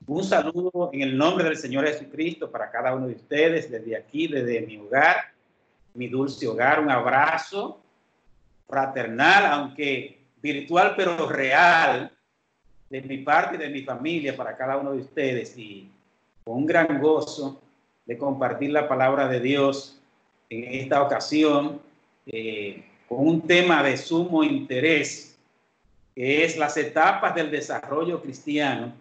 Un saludo en el nombre del Señor Jesucristo para cada uno de ustedes, desde aquí, desde mi hogar, mi dulce hogar. Un abrazo fraternal, aunque virtual, pero real, de mi parte y de mi familia para cada uno de ustedes. Y con un gran gozo de compartir la palabra de Dios en esta ocasión, con un tema de sumo interés, que es las etapas del desarrollo cristiano.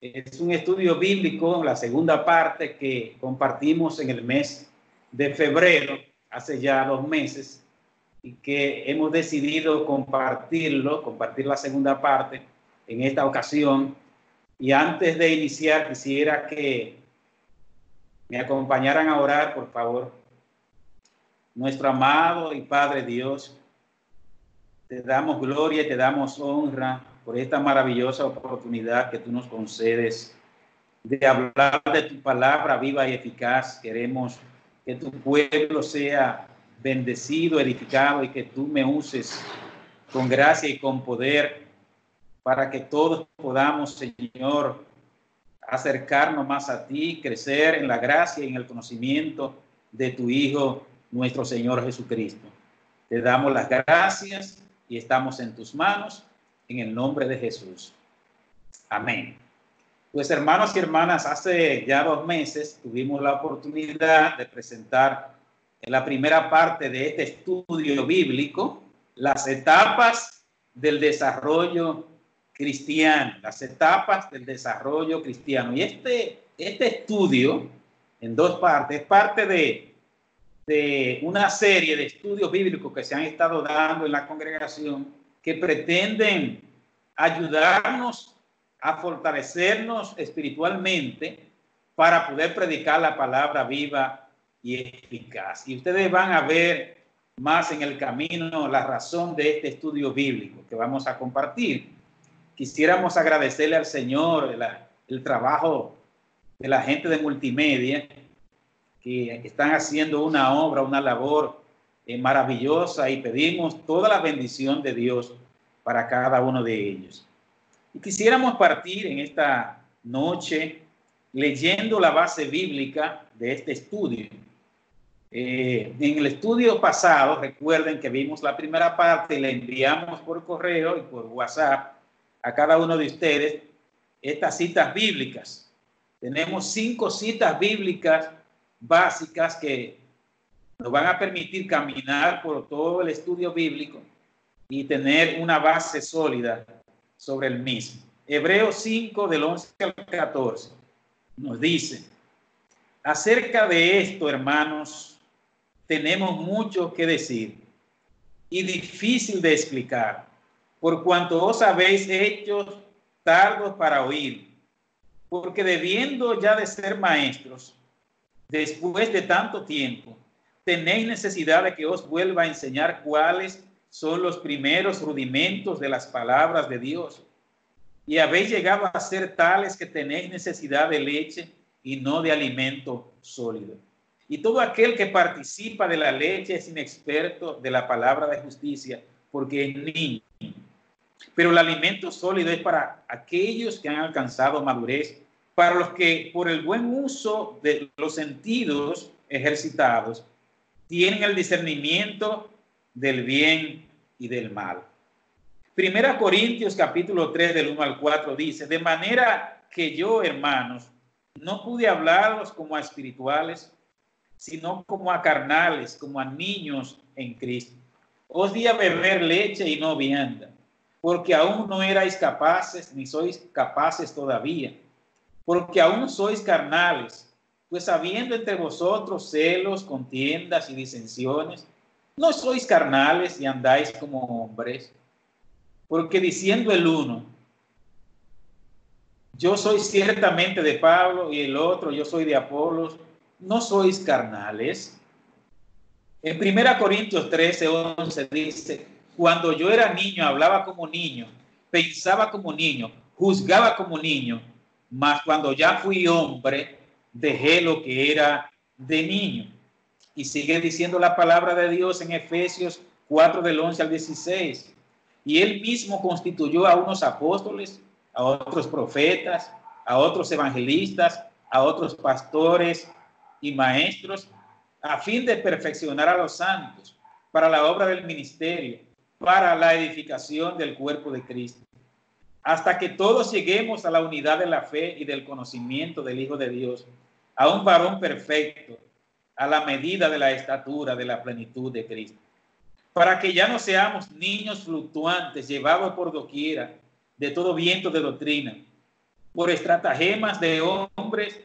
Es un estudio bíblico, la segunda parte que compartimos en el mes de febrero, hace ya 2 meses, y que hemos decidido compartir la segunda parte en esta ocasión. Y antes de iniciar, quisiera que me acompañaran a orar, por favor. Nuestro amado y Padre Dios, te damos gloria y te damos honra por esta maravillosa oportunidad que tú nos concedes de hablar de tu palabra viva y eficaz. Queremos que tu pueblo sea bendecido, edificado, y que tú me uses con gracia y con poder para que todos podamos, Señor, acercarnos más a ti, crecer en la gracia y en el conocimiento de tu Hijo, nuestro Señor Jesucristo. Te damos las gracias y estamos en tus manos, en el nombre de Jesús. Amén. Pues hermanos y hermanas, hace ya 2 meses tuvimos la oportunidad de presentar en la primera parte de este estudio bíblico las etapas del desarrollo cristiano, las etapas del desarrollo cristiano. Y este estudio, en 2 partes, es parte de una serie de estudios bíblicos que se han estado dando en la congregación que pretenden ayudarnos a fortalecernos espiritualmente para poder predicar la palabra viva y eficaz. Y ustedes van a ver más en el camino la razón de este estudio bíblico que vamos a compartir. Quisiéramos agradecerle al Señor el trabajo de la gente de multimedia, que están haciendo una obra, una labor maravillosa, y pedimos toda la bendición de Dios para cada uno de ellos. Y quisiéramos partir en esta noche leyendo la base bíblica de este estudio. En el estudio pasado, recuerden que vimos la primera parte y le enviamos por correo y por WhatsApp a cada uno de ustedes estas citas bíblicas. Tenemos 5 citas bíblicas básicas que nos van a permitir caminar por todo el estudio bíblico y tener una base sólida sobre el mismo. Hebreos 5, del 11 al 14, nos dice: acerca de esto, hermanos, tenemos mucho que decir y difícil de explicar, por cuanto os habéis hecho tardos para oír, porque debiendo ya de ser maestros, después de tanto tiempo, tenéis necesidad de que os vuelva a enseñar cuáles son los primeros rudimentos de las palabras de Dios. Y habéis llegado a ser tales que tenéis necesidad de leche y no de alimento sólido. Y todo aquel que participa de la leche es inexperto de la palabra de justicia, porque es niño. Pero el alimento sólido es para aquellos que han alcanzado madurez, para los que por el buen uso de los sentidos ejercitados tienen el discernimiento del bien y del mal. Primera Corintios capítulo 3 del 1 al 4 dice: de manera que yo, hermanos, no pude hablaros como a espirituales, sino como a carnales, como a niños en Cristo. Os di a beber leche y no vianda, porque aún no erais capaces, ni sois capaces todavía, porque aún sois carnales, pues habiendo entre vosotros celos, contiendas y disensiones, no sois carnales y andáis como hombres. Porque diciendo el uno: yo soy ciertamente de Pablo, y el otro: yo soy de Apolos, ¿no sois carnales? En 1 Corintios 13:11 dice: cuando yo era niño, hablaba como niño, pensaba como niño, juzgaba como niño, mas cuando ya fui hombre, dejé lo que era de niño. Y sigue diciendo la palabra de Dios en Efesios 4 del 11 al 16. Y él mismo constituyó a unos apóstoles, a otros profetas, a otros evangelistas, a otros pastores y maestros, a fin de perfeccionar a los santos para la obra del ministerio, para la edificación del cuerpo de Cristo, hasta que todos lleguemos a la unidad de la fe y del conocimiento del Hijo de Dios, a un varón perfecto, a la medida de la estatura de la plenitud de Cristo, para que ya no seamos niños fluctuantes, llevados por doquiera de todo viento de doctrina, por estratagemas de hombres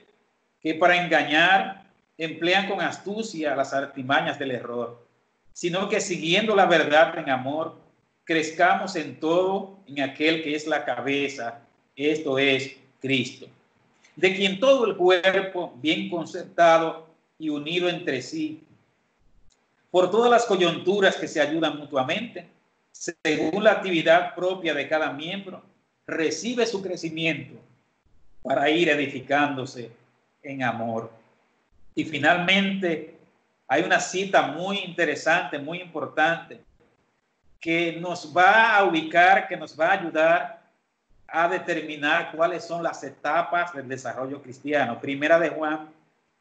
que para engañar emplean con astucia las artimañas del error, sino que siguiendo la verdad en amor, crezcamos en todo en aquel que es la cabeza, esto es Cristo, de quien todo el cuerpo, bien concertado y unido entre sí, por todas las coyunturas que se ayudan mutuamente, según la actividad propia de cada miembro, recibe su crecimiento para ir edificándose en amor. Y finalmente, hay una cita muy interesante, muy importante, que nos va a ubicar, que nos va a ayudar a determinar cuáles son las etapas del desarrollo cristiano. Primera de Juan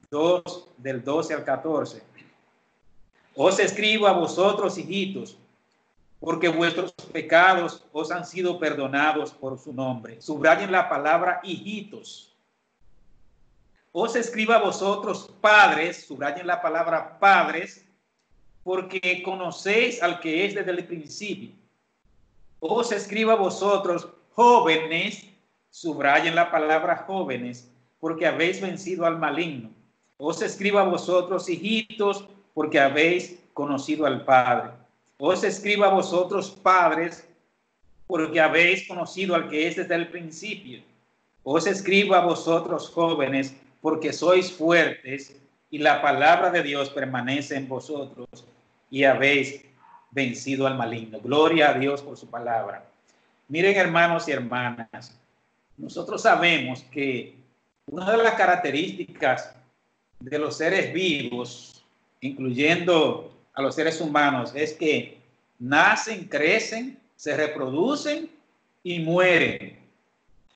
2, del 12 al 14. Os escribo a vosotros, hijitos, porque vuestros pecados os han sido perdonados por su nombre. Subrayen la palabra hijitos. Os escribo a vosotros, padres, subrayen la palabra padres, porque conocéis al que es desde el principio. Os escribo a vosotros, jóvenes, subrayen la palabra jóvenes, porque habéis vencido al maligno. Os escribo a vosotros, hijitos, porque habéis conocido al Padre. Os escribo a vosotros, padres, porque habéis conocido al que es desde el principio. Os escribo a vosotros, jóvenes, porque sois fuertes y la palabra de Dios permanece en vosotros y habéis vencido al maligno. Gloria a Dios por su palabra. Miren, hermanos y hermanas, nosotros sabemos que una de las características de los seres vivos, incluyendo a los seres humanos, es que nacen, crecen, se reproducen y mueren.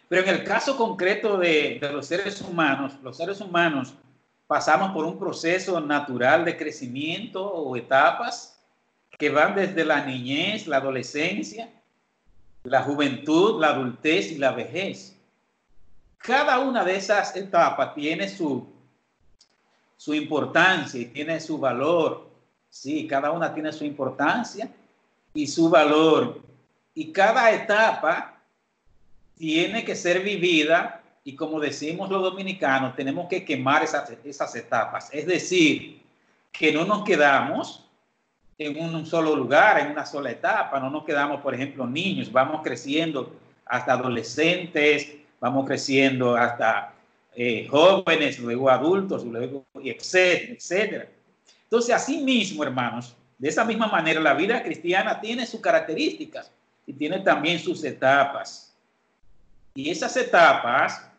Pero en el caso concreto de los seres humanos pasamos por un proceso natural de crecimiento o etapas que van desde la niñez, la adolescencia, la juventud, la adultez y la vejez. Cada una de esas etapas tiene su importancia y tiene su valor. Sí, cada una tiene su importancia y su valor. Y cada etapa tiene que ser vivida y, como decimos los dominicanos, tenemos que quemar esas etapas. Es decir, que no nos quedamos en un solo lugar, en una sola etapa. No nos quedamos, por ejemplo, niños. Vamos creciendo hasta adolescentes, vamos creciendo hasta jóvenes, luego adultos, luego etcétera, etcétera. Entonces, así mismo, hermanos, de esa misma manera, la vida cristiana tiene sus características y tiene también sus etapas. Y esas etapas,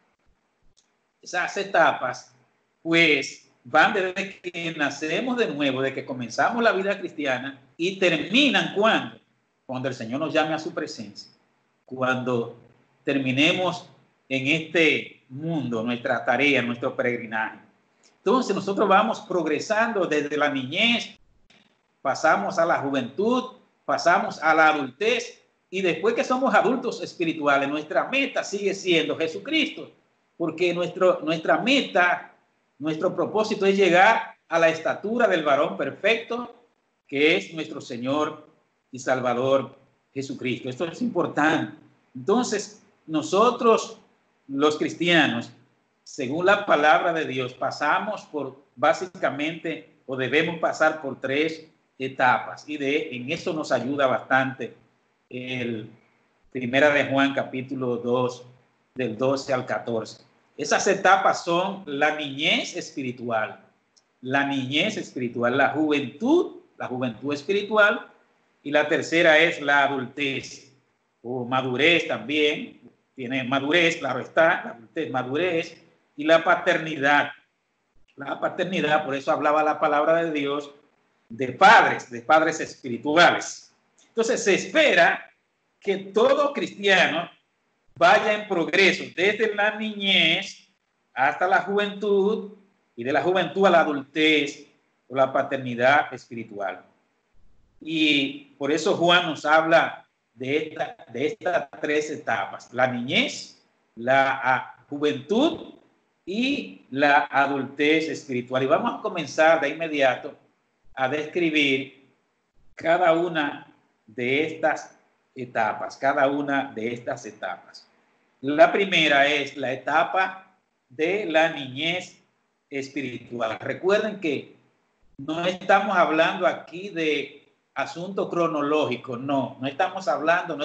pues, van desde que nacemos de nuevo, de que comenzamos la vida cristiana y terminan cuando el Señor nos llame a su presencia, cuando terminemos en este mundo, nuestra tarea, nuestro peregrinaje. Entonces nosotros vamos progresando desde la niñez, pasamos a la juventud, pasamos a la adultez y después que somos adultos espirituales, nuestra meta sigue siendo Jesucristo, porque nuestra meta, nuestro propósito es llegar a la estatura del varón perfecto, que es nuestro Señor y Salvador Jesucristo. Esto es importante. Entonces, nosotros, los cristianos, según la palabra de Dios, pasamos por básicamente, o debemos pasar por 3 etapas, y en eso nos ayuda bastante el Primera de Juan, capítulo 2, del 12 al 14. Esas etapas son la niñez espiritual, la juventud espiritual, y la tercera es la adultez, o madurez también. Tiene madurez, claro está, la adultez, madurez, y la paternidad. La paternidad, por eso hablaba la palabra de Dios de padres espirituales. Entonces se espera que todo cristiano vaya en progreso desde la niñez hasta la juventud y de la juventud a la adultez o la paternidad espiritual. Y por eso Juan nos habla de estas tres etapas: la niñez, la juventud y la adultez espiritual. Y vamos a comenzar de inmediato a describir cada una de estas etapas, La primera es la etapa de la niñez espiritual. Recuerden que no estamos hablando aquí de asunto cronológico, no estamos hablando,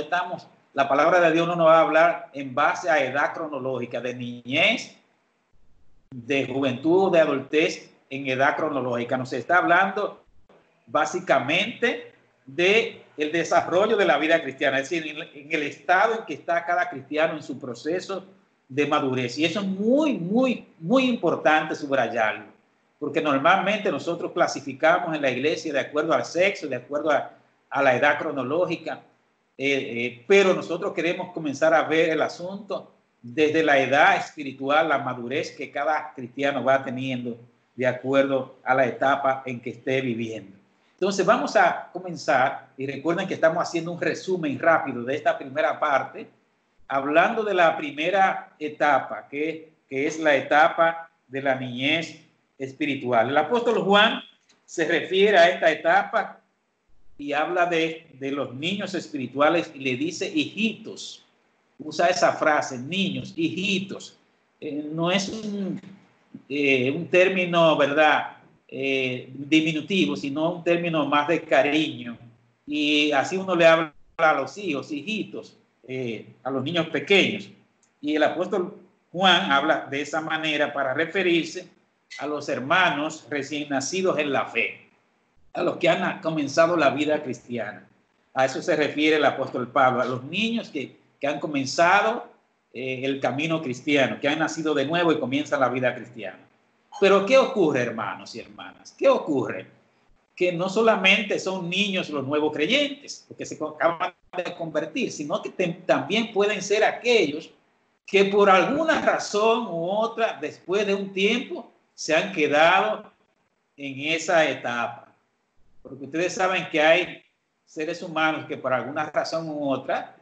la palabra de Dios no nos va a hablar en base a edad cronológica, de niñez, de juventud o de adultez en edad cronológica. Nos está hablando básicamente de el desarrollo de la vida cristiana, es decir, en el estado en que está cada cristiano en su proceso de madurez. Y eso es muy importante subrayarlo, porque normalmente nosotros clasificamos en la iglesia de acuerdo al sexo, de acuerdo a la edad cronológica, pero nosotros queremos comenzar a ver el asunto desde la edad espiritual, la madurez que cada cristiano va teniendo de acuerdo a la etapa en que esté viviendo. Entonces vamos a comenzar, y recuerden que estamos haciendo un resumen rápido de esta primera parte, hablando de la primera etapa, que es la etapa de la niñez espiritual. El apóstol Juan se refiere a esta etapa y habla de los niños espirituales y le dice hijitos. Usa esa frase, niños, hijitos. No es un término, ¿verdad?, diminutivo, sino un término más de cariño. Y así uno le habla a los hijos, hijitos, a los niños pequeños. Y el apóstol Juan habla de esa manera para referirse a los hermanos recién nacidos en la fe, a los que han comenzado la vida cristiana. A eso se refiere el apóstol Pablo, a los niños que han comenzado el camino cristiano, que han nacido de nuevo y comienzan la vida cristiana. Pero ¿qué ocurre, hermanos y hermanas? ¿Qué ocurre? Que no solamente son niños los nuevos creyentes, porque se acaban de convertir, sino que también pueden ser aquellos que por alguna razón u otra, después de un tiempo, se han quedado en esa etapa. Porque ustedes saben que hay seres humanos que por alguna razón u otra,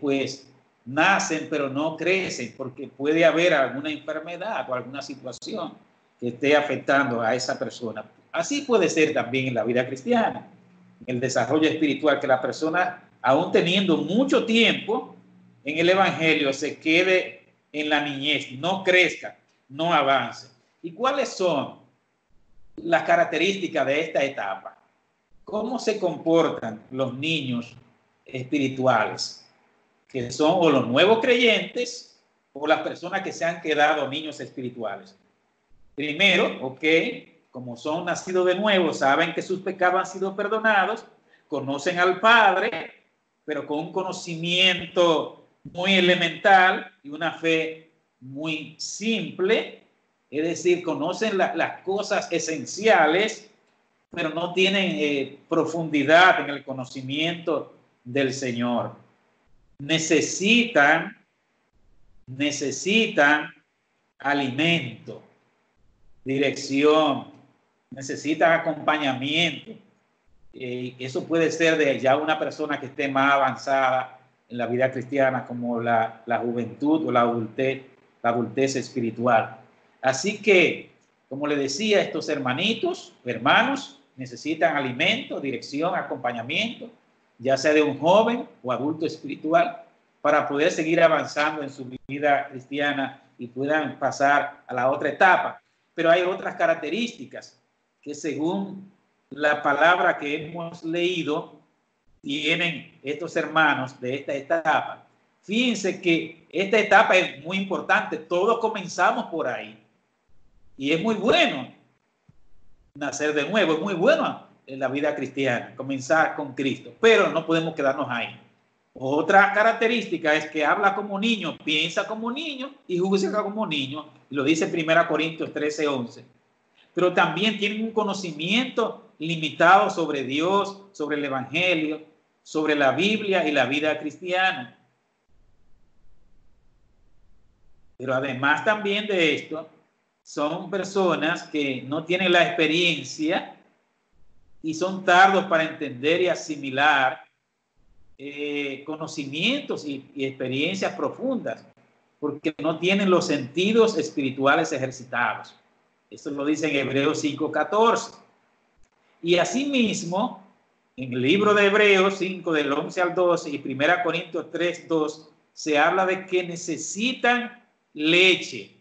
pues nacen pero no crecen, porque puede haber alguna enfermedad o alguna situación que esté afectando a esa persona. Así puede ser también en la vida cristiana, en el desarrollo espiritual, que la persona, aún teniendo mucho tiempo en el evangelio, se quede en la niñez, no crezca, no avance. ¿Y cuáles son las características de esta etapa? ¿Cómo se comportan los niños espirituales, que son o los nuevos creyentes o las personas que se han quedado niños espirituales? Primero, como son nacidos de nuevo, saben que sus pecados han sido perdonados, conocen al Padre, pero con un conocimiento muy elemental y una fe muy simple, es decir, conocen las cosas esenciales, pero no tienen profundidad en el conocimiento del Señor. Necesitan alimento, dirección, necesitan acompañamiento. Eso puede ser de ya una persona que esté más avanzada en la vida cristiana, como la juventud o la adultez espiritual. Así que, como le decía, estos hermanos, necesitan alimento, dirección, acompañamiento, ya sea de un joven o adulto espiritual, para poder seguir avanzando en su vida cristiana y puedan pasar a la otra etapa. Pero hay otras características que, según la palabra que hemos leído, tienen estos hermanos de esta etapa. Fíjense que esta etapa es muy importante. Todos comenzamos por ahí. Y es muy bueno nacer de nuevo, es muy bueno en la vida cristiana, comenzar con Cristo, pero no podemos quedarnos ahí. Otra característica es que habla como niño, piensa como niño y juzga como niño. Lo dice 1 Corintios 13:11. Pero también tienen un conocimiento limitado sobre Dios, sobre el Evangelio, sobre la Biblia y la vida cristiana. Pero además también de esto, son personas que no tienen la experiencia y son tardos para entender y asimilar conocimientos y experiencias profundas, porque no tienen los sentidos espirituales ejercitados. Esto lo dice en Hebreos 5:14. Y asimismo, en el libro de Hebreos 5, del 11 al 12, y 1 Corintios 3:2, se habla de que necesitan leche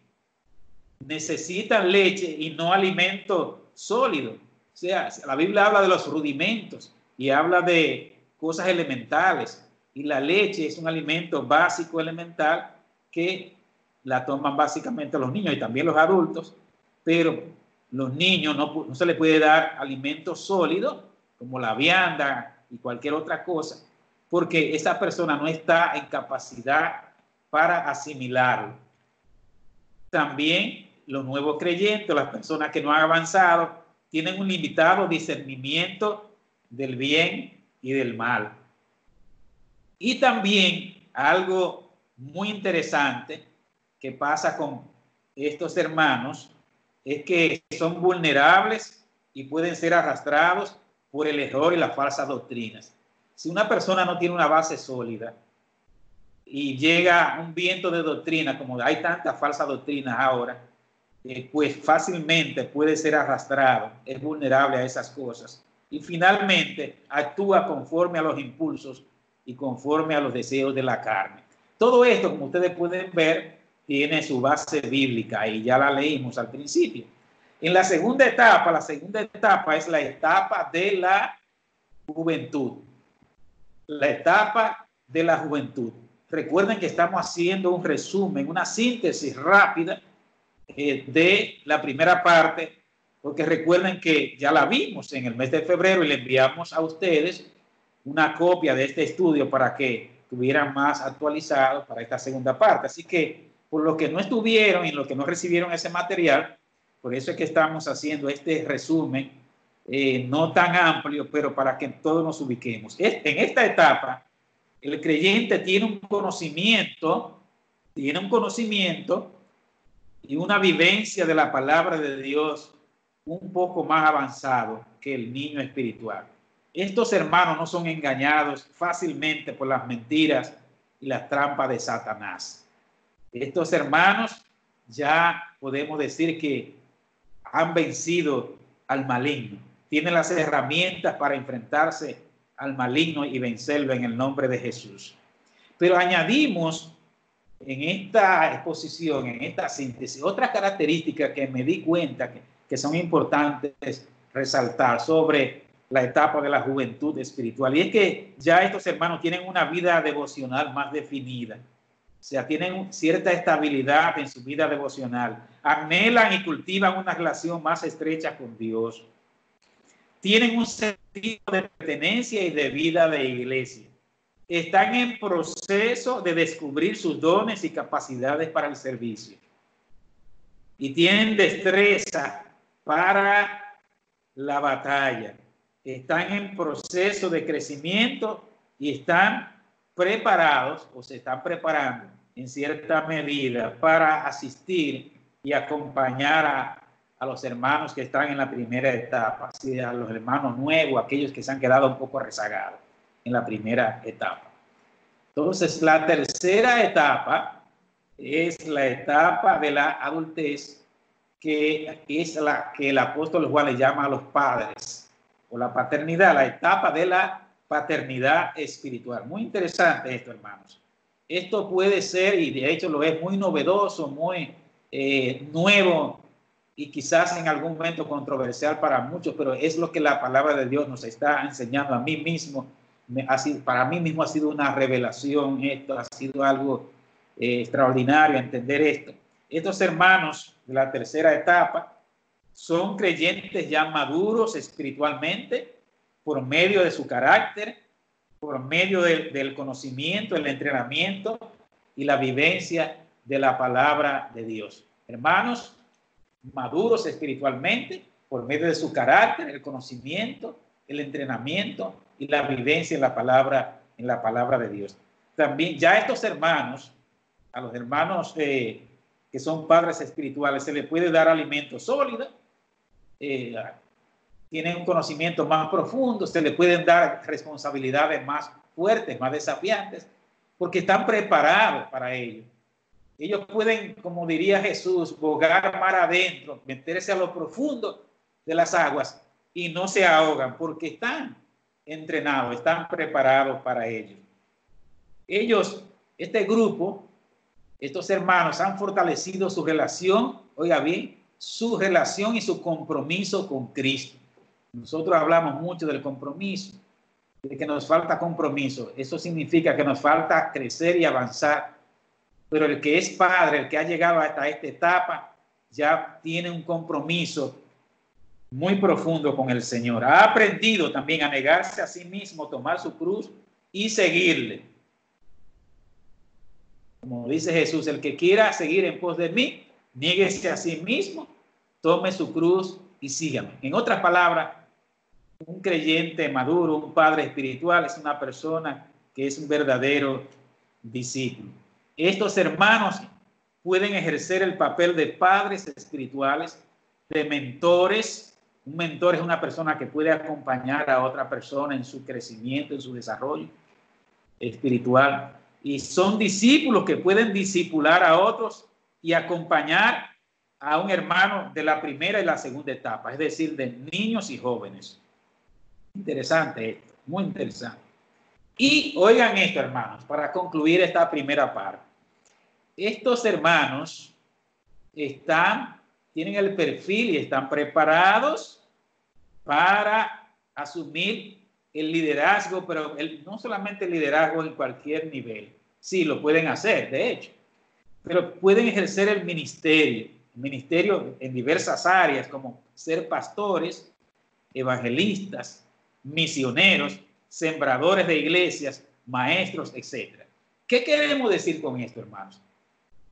y no alimento sólido. O sea, la Biblia habla de los rudimentos y habla de cosas elementales, y la leche es un alimento básico elemental que la toman básicamente los niños y también los adultos, pero los niños no se les puede dar alimento sólido como la vianda y cualquier otra cosa, porque esa persona no está en capacidad para asimilarlo. También los nuevos creyentes, las personas que no han avanzado, tienen un limitado discernimiento del bien y del mal. Y también algo muy interesante que pasa con estos hermanos es que son vulnerables y pueden ser arrastrados por el error y las falsas doctrinas. Si una persona no tiene una base sólida y llega un viento de doctrina, como hay tantas falsas doctrinas ahora, pues fácilmente puede ser arrastrado, es vulnerable a esas cosas. Y finalmente actúa conforme a los impulsos y conforme a los deseos de la carne. Todo esto, como ustedes pueden ver, tiene su base bíblica y ya la leímos al principio. En la segunda etapa es la etapa de la juventud. La etapa de la juventud. Recuerden que estamos haciendo un resumen, una síntesis rápida de la primera parte, porque recuerden que ya la vimos en el mes de febrero y le enviamos a ustedes una copia de este estudio para que estuvieran más actualizados para esta segunda parte. Así que por lo que no estuvieron y los que no recibieron ese material, por eso es que estamos haciendo este resumen no tan amplio, pero para que todos nos ubiquemos. En esta etapa, el creyente tiene un conocimiento y una vivencia de la palabra de Dios un poco más avanzado que el niño espiritual. Estos hermanos no son engañados fácilmente por las mentiras y las trampas de Satanás. Estos hermanos ya podemos decir que han vencido al maligno. Tienen las herramientas para enfrentarse al maligno y vencerlo en el nombre de Jesús. Pero añadimos en esta exposición, en esta síntesis, otras características que me di cuenta que son importantes resaltar sobre la etapa de la juventud espiritual. Y es que ya estos hermanos tienen una vida devocional más definida. O sea, tienen cierta estabilidad en su vida devocional. Anhelan y cultivan una relación más estrecha con Dios. Tienen un sentido de pertenencia y de vida de iglesia. Están en proceso de descubrir sus dones y capacidades para el servicio. Y tienen destreza para la batalla. Están en proceso de crecimiento y están preparados o se están preparando en cierta medida para asistir y acompañar a los hermanos que están en la primera etapa, así a los hermanos nuevos, aquellos que se han quedado un poco rezagados en la primera etapa. Entonces, la tercera etapa es la etapa de la adultez, que es la que el apóstol Juan le llama a los padres, o la paternidad, la etapa de la paternidad espiritual. Muy interesante esto, hermanos. Esto puede ser, y de hecho lo es, muy novedoso, muy nuevo, y quizás en algún momento controversial para muchos, pero es lo que la palabra de Dios nos está enseñando. A mí mismo, para mí mismo ha sido una revelación, esto ha sido algo extraordinario entender esto. Estos hermanos de la tercera etapa son creyentes ya maduros espiritualmente por medio de su carácter, por medio del conocimiento, el entrenamiento y la vivencia de la palabra de Dios. Hermanos maduros espiritualmente por medio de su carácter, el conocimiento, el entrenamiento y la vivencia en la palabra de Dios. También ya estos hermanos, a los hermanos que son padres espirituales, se les puede dar alimento sólido, tienen un conocimiento más profundo, se les pueden dar responsabilidades más fuertes, más desafiantes, porque están preparados para ello. Ellos pueden, como diría Jesús, bogar mar adentro, meterse a lo profundo de las aguas y no se ahogan porque están entrenados, están preparados para ello. Ellos, este grupo, estos hermanos han fortalecido su relación, oiga bien, su relación y su compromiso con Cristo. Nosotros hablamos mucho del compromiso, de que nos falta compromiso. Eso significa que nos falta crecer y avanzar. Pero el que es padre, el que ha llegado hasta esta etapa, ya tiene un compromiso muy profundo con el Señor. Ha aprendido también a negarse a sí mismo, tomar su cruz y seguirle. Como dice Jesús, el que quiera seguir en pos de mí, niéguese a sí mismo, tome su cruz y sígame. En otras palabras, un creyente maduro, un padre espiritual, es una persona que es un verdadero discípulo. Estos hermanos pueden ejercer el papel de padres espirituales, de mentores. Un mentor es una persona que puede acompañar a otra persona en su crecimiento, en su desarrollo espiritual. Y son discípulos que pueden discipular a otros y acompañar a un hermano de la primera y la segunda etapa, es decir, de niños y jóvenes. Interesante esto, muy interesante. Y oigan esto, hermanos, para concluir esta primera parte. Estos hermanos tienen el perfil y están preparados para asumir el liderazgo, pero no solamente el liderazgo en cualquier nivel. Sí, lo pueden hacer, de hecho, pero pueden ejercer el ministerio en diversas áreas, como ser pastores, evangelistas, misioneros, sembradores de iglesias, maestros, etc. ¿Qué queremos decir con esto, hermanos?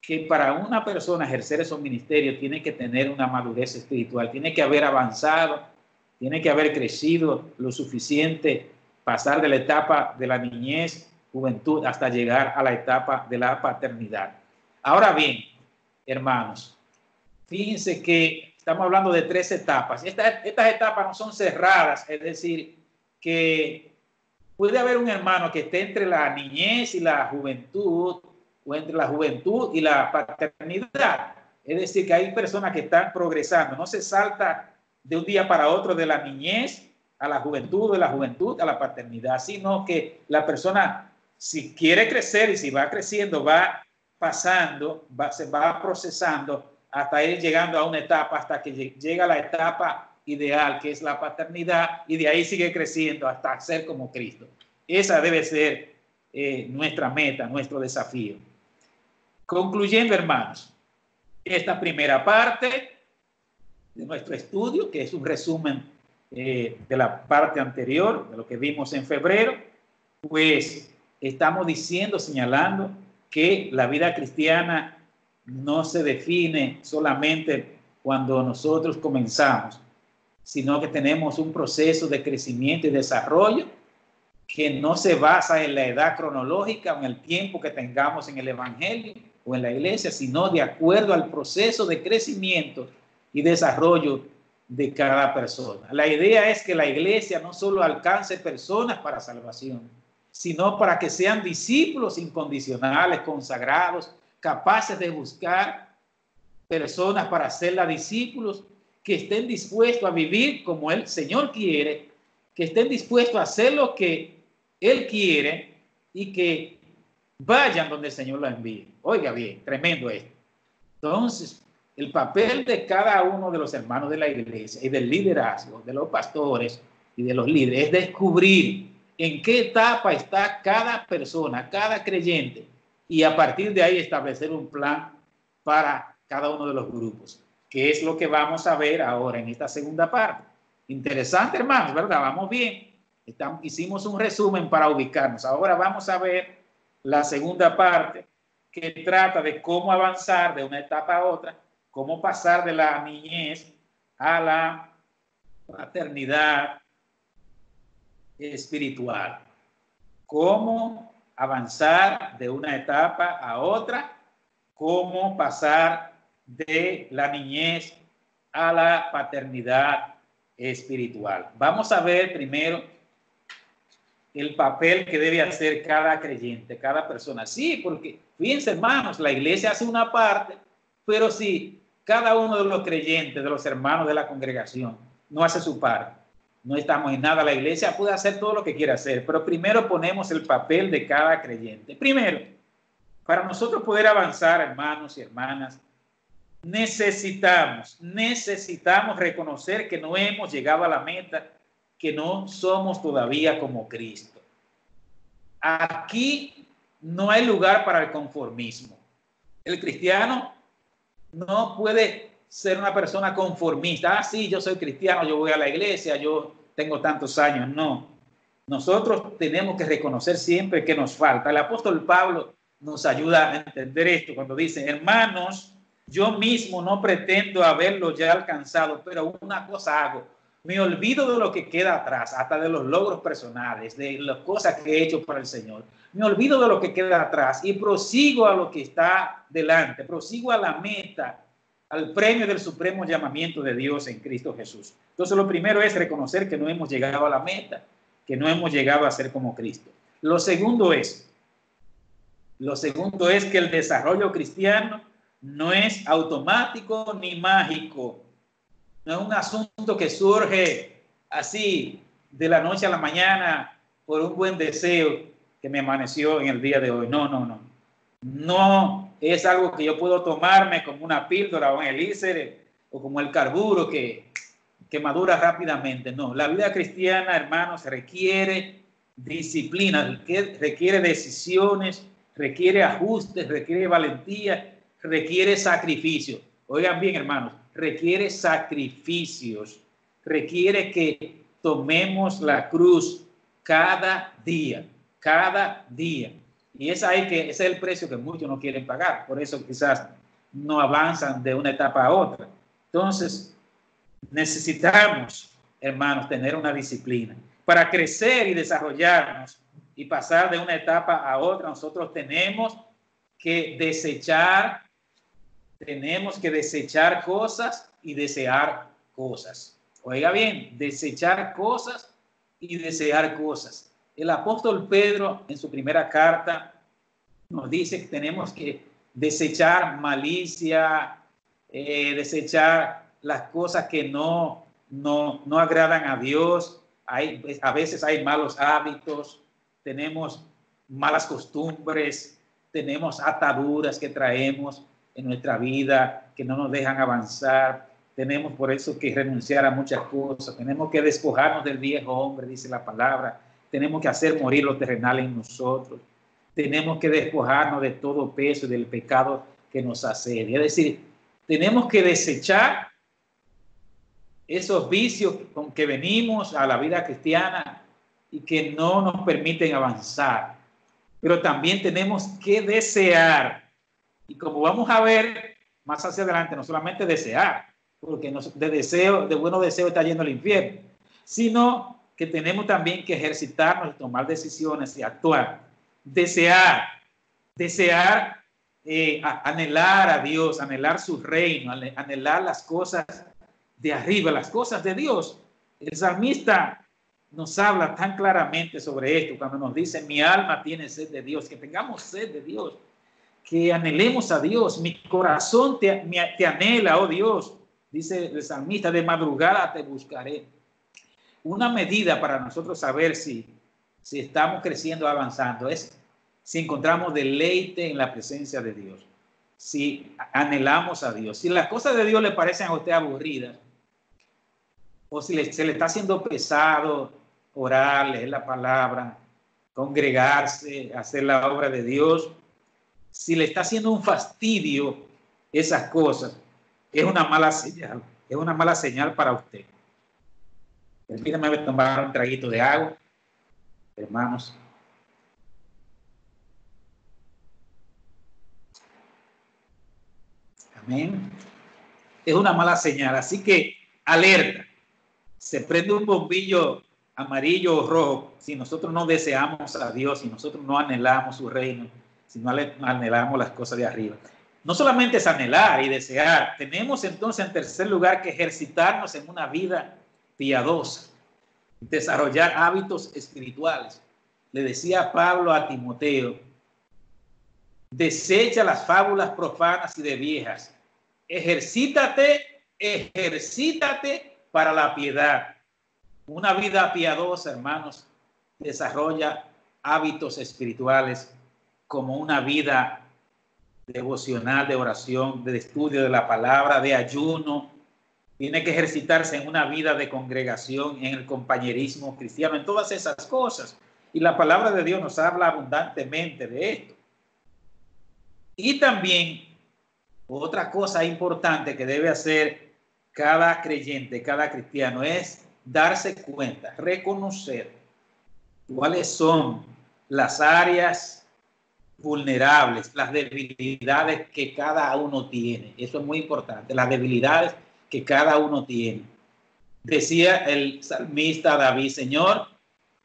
Que para una persona ejercer esos ministerios tiene que tener una madurez espiritual, tiene que haber avanzado, tiene que haber crecido lo suficiente, pasar de la etapa de la niñez, juventud, hasta llegar a la etapa de la paternidad. Ahora bien, hermanos, fíjense que estamos hablando de 3 etapas. Estas etapas no son cerradas, es decir, que puede haber un hermano que esté entre la niñez y la juventud, o entre la juventud y la paternidad. Es decir, que hay personas que están progresando. No se salta de un día para otro de la niñez a la juventud, de la juventud a la paternidad, sino que la persona, si quiere crecer y si va creciendo, va pasando, se va procesando hasta ir llegando a una etapa, hasta que llega a la etapa ideal, que es la paternidad, y de ahí sigue creciendo hasta ser como Cristo. Esa debe ser nuestra meta, nuestro desafío. Concluyendo, hermanos, esta primera parte de nuestro estudio, que es un resumen de la parte anterior, de lo que vimos en febrero, pues estamos diciendo, señalando que la vida cristiana no se define solamente cuando nosotros comenzamos, sino que tenemos un proceso de crecimiento y desarrollo que no se basa en la edad cronológica o en el tiempo que tengamos en el Evangelio o en la iglesia, sino de acuerdo al proceso de crecimiento y desarrollo de cada persona. La idea es que la iglesia no solo alcance personas para salvación, sino para que sean discípulos incondicionales, consagrados, capaces de buscar personas para hacerlas discípulos, que estén dispuestos a vivir como el Señor quiere, que estén dispuestos a hacer lo que Él quiere y que vayan donde el Señor los envíe. Oiga bien, tremendo esto. Entonces, el papel de cada uno de los hermanos de la iglesia y del liderazgo, de los pastores y de los líderes, es descubrir en qué etapa está cada persona, cada creyente, y a partir de ahí establecer un plan para cada uno de los grupos, que es lo que vamos a ver ahora en esta segunda parte. Interesante, hermanos, ¿verdad? Vamos bien. Hicimos un resumen para ubicarnos. Ahora vamos a ver la segunda parte, que trata de cómo avanzar de una etapa a otra, cómo pasar de la niñez a la paternidad espiritual, cómo avanzar de una etapa a otra cómo pasar de la niñez a la paternidad espiritual. Vamos a ver primero el papel que debe hacer cada creyente, cada persona. Sí, porque fíjense, hermanos, la iglesia hace una parte, pero si cada uno de los creyentes, de los hermanos de la congregación, no hace su parte, no estamos en nada. La iglesia puede hacer todo lo que quiera hacer, pero primero ponemos el papel de cada creyente. Primero, para nosotros poder avanzar, hermanos y hermanas, necesitamos reconocer que no hemos llegado a la meta, que no somos todavía como Cristo. Aquí no hay lugar para el conformismo. El cristiano no puede ser una persona conformista. Ah, sí, yo soy cristiano, yo voy a la iglesia, yo tengo tantos años. No. Nosotros tenemos que reconocer siempre que nos falta. El apóstol Pablo nos ayuda a entender esto cuando dice: hermanos, yo mismo no pretendo haberlo ya alcanzado, pero una cosa hago: me olvido de lo que queda atrás, hasta de los logros personales, de las cosas que he hecho para el Señor. Me olvido de lo que queda atrás y prosigo a lo que está delante, prosigo a la meta, al premio del supremo llamamiento de Dios en Cristo Jesús. Entonces, lo primero es reconocer que no hemos llegado a la meta, que no hemos llegado a ser como Cristo. Lo segundo es que el desarrollo cristiano no es automático ni mágico. No es un asunto que surge así de la noche a la mañana por un buen deseo que me amaneció en el día de hoy. No. No es algo que yo puedo tomarme como una píldora o un elixir o como el carburo que madura rápidamente. No, la vida cristiana, hermanos, requiere disciplina, requiere decisiones, requiere ajustes, requiere valentía, requiere sacrificio. Oigan bien, hermanos, requiere sacrificios, requiere que tomemos la cruz cada día. Y ese es el precio que muchos no quieren pagar. Por eso quizás no avanzan de una etapa a otra. Entonces, necesitamos, hermanos, tener una disciplina. Para crecer y desarrollarnos y pasar de una etapa a otra, nosotros tenemos que desechar cosas y desear cosas. Oiga bien, desechar cosas y desear cosas. El apóstol Pedro, en su primera carta, nos dice que tenemos que desechar malicia, desechar las cosas que no agradan a Dios. A veces hay malos hábitos, tenemos malas costumbres, tenemos ataduras que traemos en nuestra vida que no nos dejan avanzar. Tenemos por eso que renunciar a muchas cosas. Tenemos que despojarnos del viejo hombre, dice la palabra. Tenemos que hacer morir lo terrenal en nosotros. Tenemos que despojarnos de todo peso y del pecado que nos asedia. Es decir, tenemos que desechar esos vicios con que venimos a la vida cristiana y que no nos permiten avanzar. Pero también tenemos que desear. Y como vamos a ver más hacia adelante, no solamente desear, porque de buenos deseos está yendo al infierno, sino que tenemos también que ejercitarnos y tomar decisiones y actuar. Desear, anhelar a Dios, anhelar su reino, anhelar las cosas de arriba, las cosas de Dios. El salmista nos habla tan claramente sobre esto cuando nos dice: mi alma tiene sed de Dios, que tengamos sed de Dios, que anhelemos a Dios. Mi corazón te anhela, oh Dios, dice el salmista, de madrugada te buscaré. Una medida para nosotros saber si estamos creciendo o avanzando es si encontramos deleite en la presencia de Dios, si anhelamos a Dios. Si las cosas de Dios le parecen a usted aburridas, o si se le está haciendo pesado orar, leer la palabra, congregarse, hacer la obra de Dios, si le está haciendo un fastidio esas cosas, es una mala señal para usted. Permítame tomar un traguito de agua, hermanos. Amén. Es una mala señal, así que alerta. Se prende un bombillo amarillo o rojo si nosotros no deseamos a Dios, si nosotros no anhelamos su reino, si no anhelamos las cosas de arriba. no solamente es anhelar y desear, tenemos entonces en tercer lugar que ejercitarnos en una vida piadosa, desarrollar hábitos espirituales. Le decía Pablo a Timoteo, desecha las fábulas profanas y de viejas, ejercítate para la piedad. Una vida piadosa, hermanos, desarrolla hábitos espirituales como una vida devocional, de oración, de estudio de la palabra, de ayuno. Tiene que ejercitarse en una vida de congregación, en el compañerismo cristiano, en todas esas cosas. Y la palabra de Dios nos habla abundantemente de esto. Y también otra cosa importante que debe hacer cada creyente, cada cristiano, es darse cuenta, reconocer cuáles son las áreas vulnerables, las debilidades que cada uno tiene. Eso es muy importante, las debilidades que cada uno tiene. Decía el salmista David, Señor,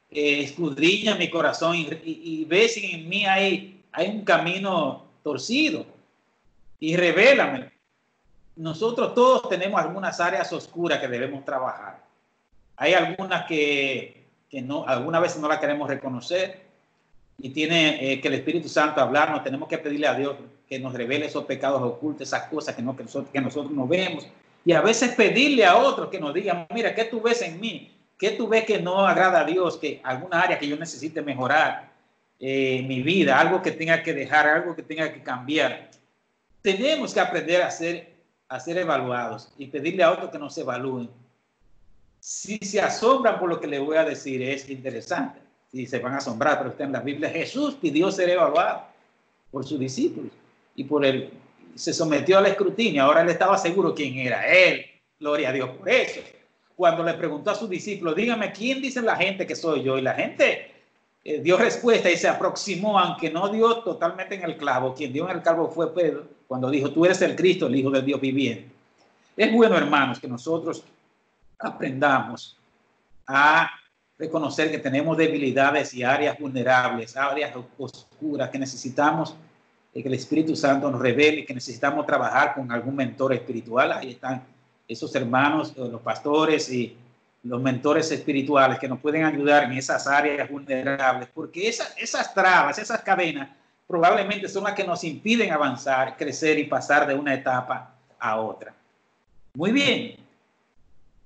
escudriña mi corazón y ve si en mí hay un camino torcido y revélame. Nosotros todos tenemos algunas áreas oscuras que debemos trabajar. Hay algunas que no, algunas veces no las queremos reconocer y tiene que el Espíritu Santo hablarnos. Tenemos que pedirle a Dios que nos revele esos pecados ocultos, esas cosas que nosotros no vemos. Y a veces pedirle a otros que nos digan, mira, ¿qué tú ves en mí? ¿Qué tú ves que no agrada a Dios? Que alguna área que yo necesite mejorar en mi vida, algo que tenga que dejar, algo que tenga que cambiar. Tenemos que aprender a ser evaluados y pedirle a otros que nos evalúen. Si se asombran por lo que les voy a decir, es interesante. Si se van a asombrar, pero está en la Biblia. Jesús pidió ser evaluado por sus discípulos y por él. Se sometió al escrutinio. Ahora él estaba seguro quién era él. Gloria a Dios por eso. Cuando le preguntó a sus discípulos, dígame, ¿quién dice la gente que soy yo? Y la gente dio respuesta y se aproximó, aunque no dio totalmente en el clavo. Quien dio en el clavo fue Pedro, cuando dijo, tú eres el Cristo, el Hijo de Dios viviente. Es bueno, hermanos, que nosotros aprendamos a reconocer que tenemos debilidades y áreas vulnerables, áreas oscuras que necesitamos que el Espíritu Santo nos revele, que necesitamos trabajar con algún mentor espiritual. Ahí están esos hermanos, los pastores y los mentores espirituales que nos pueden ayudar en esas áreas vulnerables, porque esas trabas, esas cadenas, probablemente son las que nos impiden avanzar, crecer y pasar de una etapa a otra. Muy bien.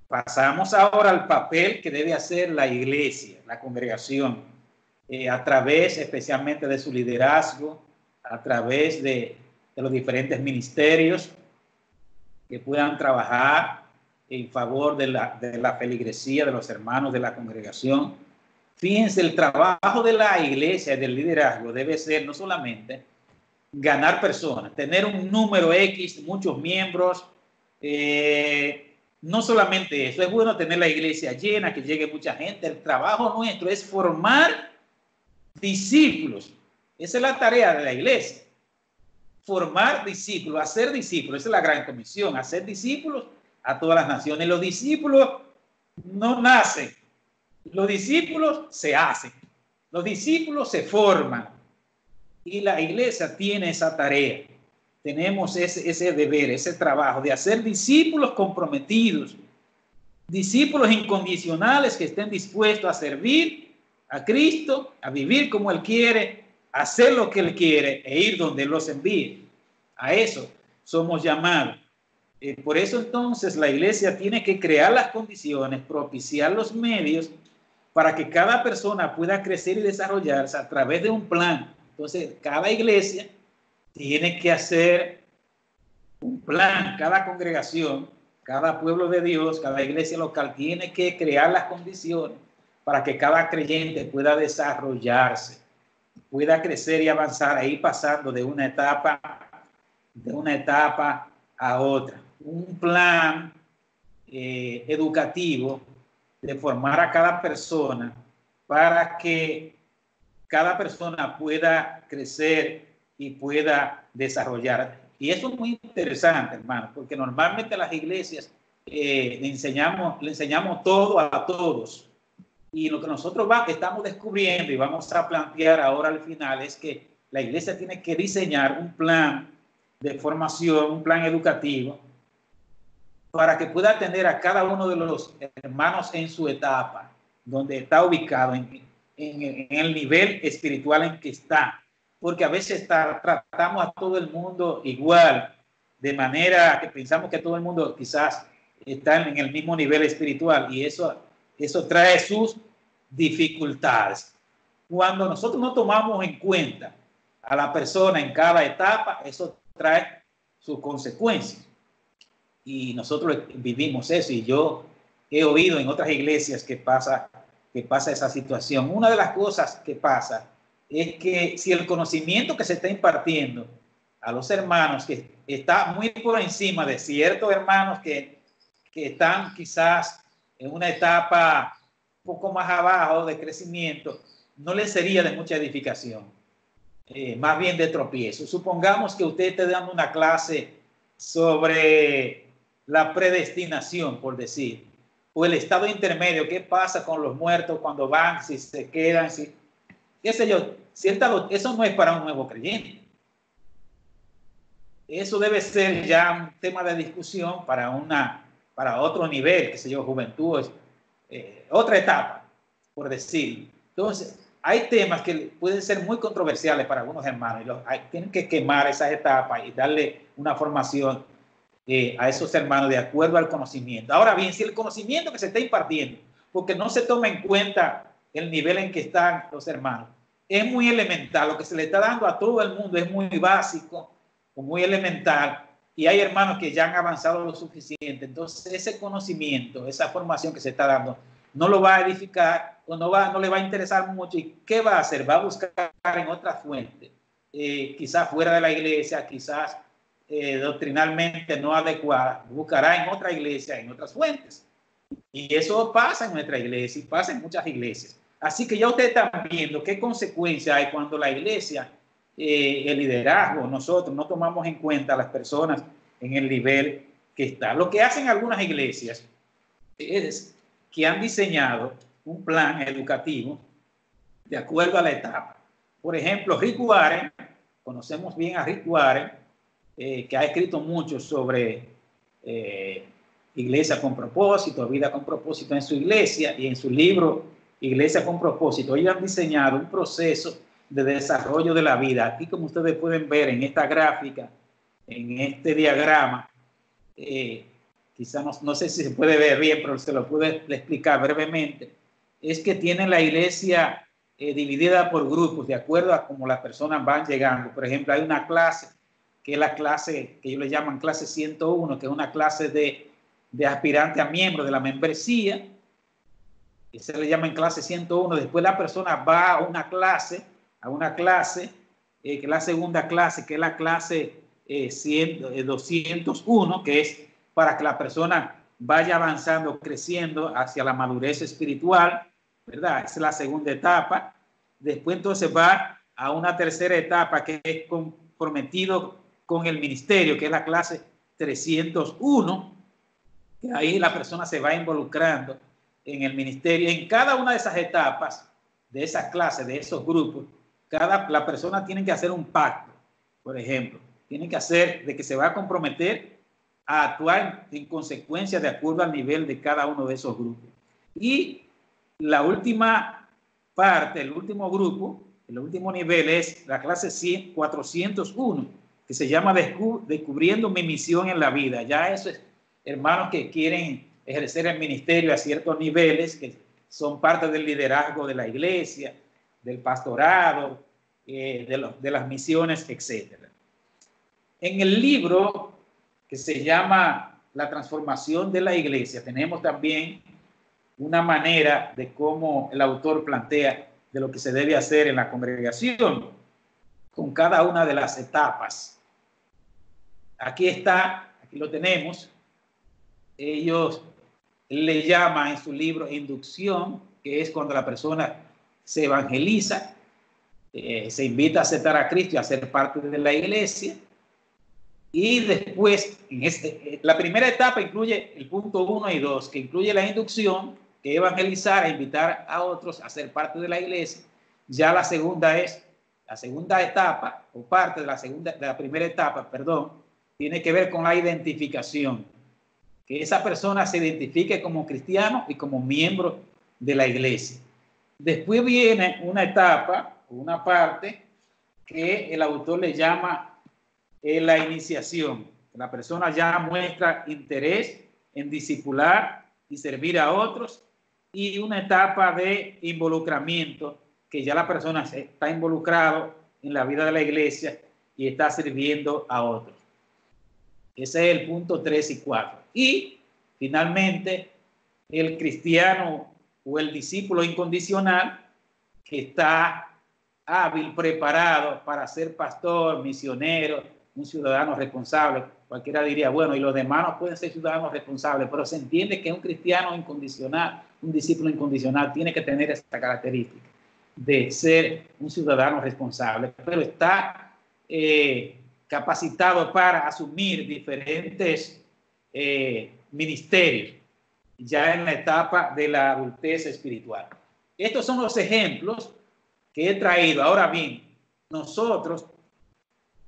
Pasamos ahora al papel que debe hacer la iglesia, la congregación, a través especialmente de su liderazgo, a través de los diferentes ministerios que puedan trabajar en favor de la feligresía, de los hermanos de la congregación. Fíjense, el trabajo de la iglesia, del liderazgo, debe ser no solamente ganar personas, tener un número X, muchos miembros, no solamente eso, es bueno tener la iglesia llena, que llegue mucha gente. El trabajo nuestro es formar discípulos. Esa es la tarea de la iglesia. Formar discípulos, hacer discípulos. Esa es la gran comisión, hacer discípulos a todas las naciones. Los discípulos no nacen, los discípulos se hacen, los discípulos se forman. Y la iglesia tiene esa tarea. Tenemos ese deber, ese trabajo de hacer discípulos comprometidos, discípulos incondicionales que estén dispuestos a servir a Cristo, a vivir como Él quiere, a hacer lo que Él quiere e ir donde Él los envíe. A eso somos llamados. Por eso entonces la iglesia tiene que crear las condiciones, propiciar los medios para que cada persona pueda crecer y desarrollarse a través de un plan. Entonces, cada iglesia tiene que hacer un plan, cada congregación, cada pueblo de Dios, cada iglesia local tiene que crear las condiciones para que cada creyente pueda desarrollarse, pueda crecer y avanzar, e ir pasando de una etapa a otra. Un plan educativo de formar a cada persona para que cada persona pueda crecer y pueda desarrollar. Y eso es muy interesante, hermano, porque normalmente las iglesias le enseñamos todo a todos. Y lo que nosotros estamos descubriendo y vamos a plantear ahora al final es que la iglesia tiene que diseñar un plan de formación, un plan educativo, para que pueda atender a cada uno de los hermanos en su etapa, donde está ubicado, en el nivel espiritual en que está. Porque a veces tratamos a todo el mundo igual, de manera que pensamos que todo el mundo quizás está en el mismo nivel espiritual, y eso trae sus dificultades. Cuando nosotros no tomamos en cuenta a la persona en cada etapa, eso trae sus consecuencias. Y nosotros vivimos eso, y yo he oído en otras iglesias que pasa esa situación. Una de las cosas que pasa es que si el conocimiento que se está impartiendo a los hermanos, que está muy por encima de ciertos hermanos que están quizás en una etapa un poco más abajo de crecimiento, no les sería de mucha edificación, más bien de tropiezo. Supongamos que usted esté dando una clase sobre la predestinación, por decir, o el estado intermedio, qué pasa con los muertos cuando van, si se quedan, si, qué sé yo, eso no es para un nuevo creyente. Eso debe ser ya un tema de discusión para otro nivel, qué sé yo, juventud, otra etapa, por decir. Entonces, hay temas que pueden ser muy controversiales para algunos hermanos, y tienen que quemar esas etapas y darle una formación a esos hermanos de acuerdo al conocimiento. Ahora bien, si el conocimiento que se está impartiendo, porque no se toma en cuenta el nivel en que están los hermanos, es muy elemental, lo que se le está dando a todo el mundo es muy básico o muy elemental, y hay hermanos que ya han avanzado lo suficiente, entonces ese conocimiento, esa formación que se está dando, no lo va a edificar o no le va a interesar mucho. ¿Y qué va a hacer? Va a buscar en otra fuente, quizás fuera de la iglesia, quizás doctrinalmente no adecuada, buscará en otra iglesia, en otras fuentes. Y eso pasa en nuestra iglesia y pasa en muchas iglesias. Así que ya ustedes están viendo qué consecuencia hay cuando la iglesia, el liderazgo, nosotros no tomamos en cuenta a las personas en el nivel que está. Lo que hacen algunas iglesias es que han diseñado un plan educativo de acuerdo a la etapa. Por ejemplo, Rick Warren, conocemos bien a Rick Warren, que ha escrito mucho sobre iglesia con propósito, vida con propósito en su iglesia, y en su libro Iglesia con propósito, ellos han diseñado un proceso de desarrollo de la vida. Aquí, como ustedes pueden ver en esta gráfica, en este diagrama, quizás no sé si se puede ver bien, pero se lo puedo explicar brevemente, es que tienen la iglesia dividida por grupos, de acuerdo a cómo las personas van llegando. Por ejemplo, hay una clase, que es la clase que ellos le llaman clase 101, que es una clase de aspirante a miembro de la membresía, que se le llama en clase 101. Después la persona va a una clase, que es la segunda clase, que es la clase 201, que es para que la persona vaya avanzando, creciendo hacia la madurez espiritual, ¿verdad? Esa es la segunda etapa. Después entonces va a una tercera etapa, que es comprometido con el ministerio, que es la clase 301, que ahí la persona se va involucrando en el ministerio. En cada una de esas etapas, de esas clases, de esos grupos, la persona tiene que hacer un pacto, por ejemplo. Tiene que hacer de que se va a comprometer a actuar en consecuencia de acuerdo al nivel de cada uno de esos grupos. Y la última parte, el último grupo, el último nivel es la clase 401, que se llama Descubriendo mi misión en la vida. Ya eso es hermanos que quieren ejercer el ministerio a ciertos niveles, que son parte del liderazgo de la iglesia, del pastorado, de las misiones, etc. En el libro que se llama La transformación de la iglesia, tenemos también una manera de cómo el autor plantea de lo que se debe hacer en la congregación con cada una de las etapas. Aquí está, aquí lo tenemos. Ellos le llaman en su libro inducción, que es cuando la persona se evangeliza, se invita a aceptar a Cristo y a ser parte de la iglesia. Y después, la primera etapa incluye el punto 1 y 2, que incluye la inducción, que evangelizar e invitar a otros a ser parte de la iglesia. Ya la segunda es La segunda etapa, o parte de la primera etapa, perdón, tiene que ver con la identificación. Que esa persona se identifique como cristiano y como miembro de la iglesia. Después viene una etapa, una parte, que el autor le llama la iniciación. La persona ya muestra interés en discipular y servir a otros, y una etapa de involucramiento, que ya la persona está involucrado en la vida de la iglesia y está sirviendo a otros. Ese es el punto 3 y 4. Y finalmente, el cristiano o el discípulo incondicional que está hábil, preparado para ser pastor, misionero, un ciudadano responsable. Cualquiera diría, bueno, y los demás no pueden ser ciudadanos responsables, pero se entiende que un cristiano incondicional, un discípulo incondicional, tiene que tener esta característica de ser un ciudadano responsable, pero está capacitado para asumir diferentes ministerios ya en la etapa de la adultez espiritual. Estos son los ejemplos que he traído. Ahora bien, nosotros,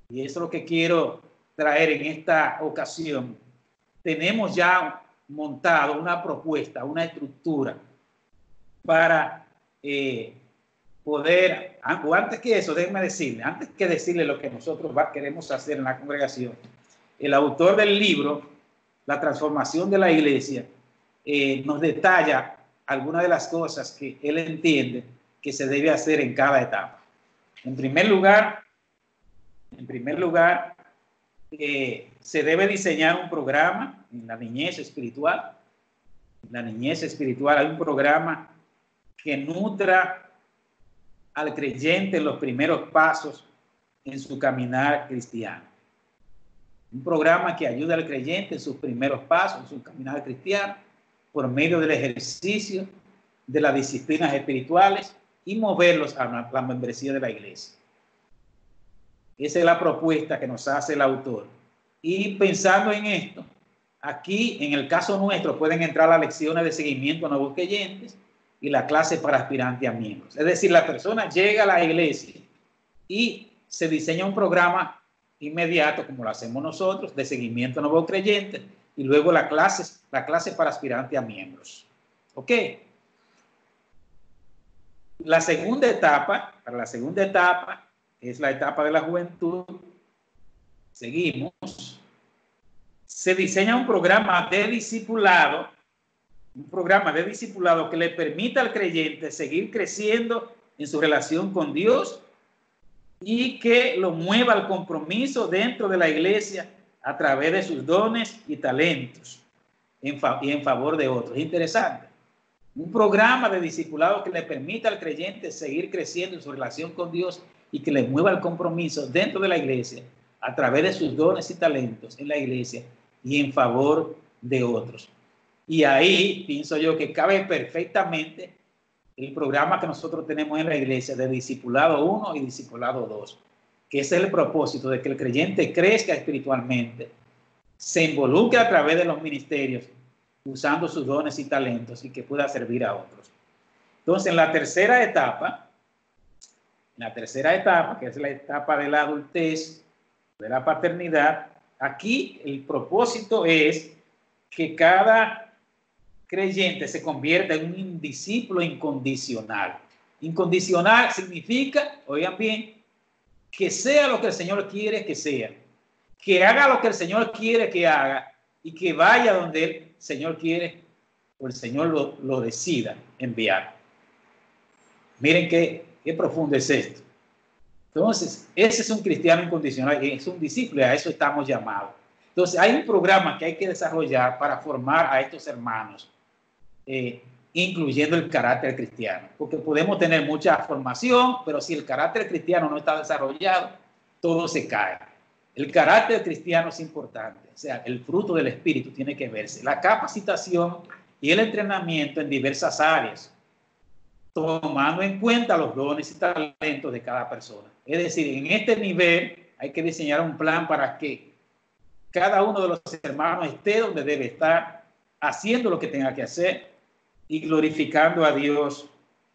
y eso es lo que quiero traer en esta ocasión, tenemos ya montado una propuesta, una estructura para poder, o antes que eso, déjenme decirle, antes que decirle lo que nosotros queremos hacer en la congregación, el autor del libro, La transformación de la iglesia, nos detalla algunas de las cosas que él entiende que se debe hacer en cada etapa. En primer lugar, se debe diseñar un programa en la niñez espiritual. En la niñez espiritual hay un programa que nutra al creyente en los primeros pasos en su caminar cristiano. Un programa que ayuda al creyente en sus primeros pasos en su caminar cristiano por medio del ejercicio de las disciplinas espirituales y moverlos a la membresía de la iglesia. Esa es la propuesta que nos hace el autor. Y pensando en esto, aquí en el caso nuestro pueden entrar las lecciones de seguimiento a nuevos creyentes y la clase para aspirantes a miembros. Es decir, la persona llega a la iglesia y se diseña un programa inmediato, como lo hacemos nosotros, de seguimiento a nuevos creyentes, y luego la clase para aspirantes a miembros. ¿Ok? La segunda etapa, es la etapa de la juventud. Seguimos. Se diseña un programa de discipulado que le permita al creyente seguir creciendo en su relación con Dios y que lo mueva al compromiso dentro de la iglesia a través de sus dones y talentos y en favor de otros. Interesante. Un programa de discipulado que le permita al creyente seguir creciendo en su relación con Dios y que le mueva al compromiso dentro de la iglesia a través de sus dones y talentos en la iglesia y en favor de otros. Y ahí pienso yo que cabe perfectamente el programa que nosotros tenemos en la iglesia de Discipulado 1 y Discipulado 2, que es el propósito de que el creyente crezca espiritualmente, se involucre a través de los ministerios, usando sus dones y talentos y que pueda servir a otros. Entonces, en la tercera etapa, que es la etapa de la adultez, de la paternidad, aquí el propósito es que cada creyente se convierta en un discípulo incondicional. Incondicional significa, oigan bien, que sea lo que el Señor quiere que sea, que haga lo que el Señor quiere que haga y que vaya donde el Señor quiere o el Señor lo decida enviar. Miren qué profundo es esto. Entonces, ese es un cristiano incondicional y es un discípulo, y a eso estamos llamados. Entonces, hay un programa que hay que desarrollar para formar a estos hermanos, incluyendo el carácter cristiano, porque podemos tener mucha formación, pero si el carácter cristiano no está desarrollado, todo se cae. El carácter cristiano es importante, o sea, el fruto del Espíritu tiene que verse, la capacitación y el entrenamiento en diversas áreas, tomando en cuenta los dones y talentos de cada persona. Es decir, en este nivel hay que diseñar un plan para que cada uno de los hermanos esté donde debe estar, haciendo lo que tenga que hacer y glorificando a Dios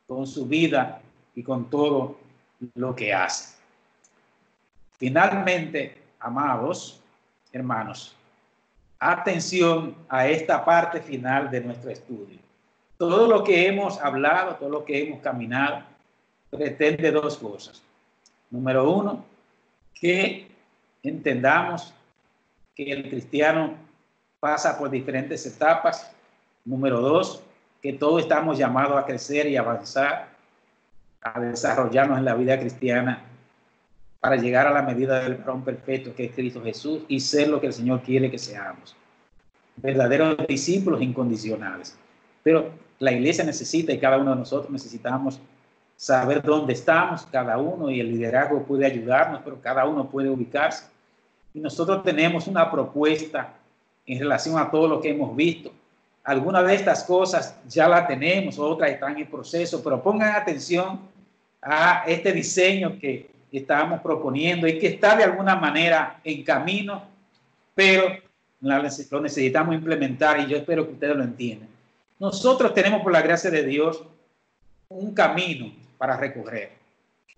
con su vida y con todo lo que hace. Finalmente, amados hermanos, atención a esta parte final de nuestro estudio. Todo lo que hemos hablado, todo lo que hemos caminado, pretende dos cosas. Número uno, que entendamos que el cristiano pasa por diferentes etapas. Número dos, que todos estamos llamados a crecer y avanzar, a desarrollarnos en la vida cristiana para llegar a la medida del varón perfecto que es Cristo Jesús y ser lo que el Señor quiere que seamos. Verdaderos discípulos incondicionales. Pero la iglesia necesita y cada uno de nosotros necesitamos saber dónde estamos, cada uno, y el liderazgo puede ayudarnos, pero cada uno puede ubicarse. Y nosotros tenemos una propuesta en relación a todo lo que hemos visto. Algunas de estas cosas ya la tenemos, otras están en proceso, pero pongan atención a este diseño que estamos proponiendo y que está de alguna manera en camino, pero lo necesitamos implementar y yo espero que ustedes lo entiendan. Nosotros tenemos, por la gracia de Dios, un camino para recorrer